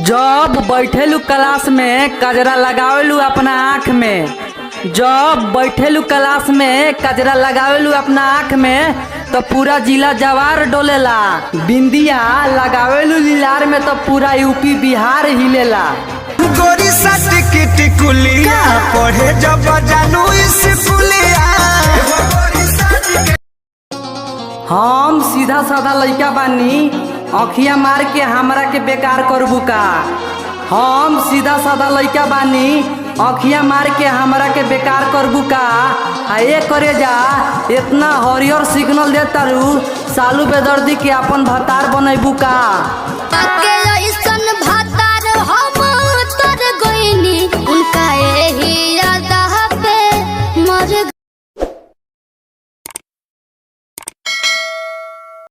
जब बैठेलू क्लास में कजरा लगावेलू अपना आँख में, जब बैठेलू क्लास में कजरा लगावेलू अपना आँख में तो पूरा जिला जवार डोलेला। बिंदिया लगावेलू लीलार में तो पूरा यूपी बिहार हिलेला। गोरी सटकिट कुलिया पढ़े जब जानू स्कूलिया। हम सीधा साधा लइका बानी, अखिया मार के हमरा के बेकार करबू का। हम सीधा साधा लइका बानी, अखिया मार के हमरा के बेकार करबू का। ये करे जा इतना हरियर सिग्नल दे तारू, सालू बेदर्दी के अपन भतार बनैबू का। भातार हम तर गईनी उनका यही याद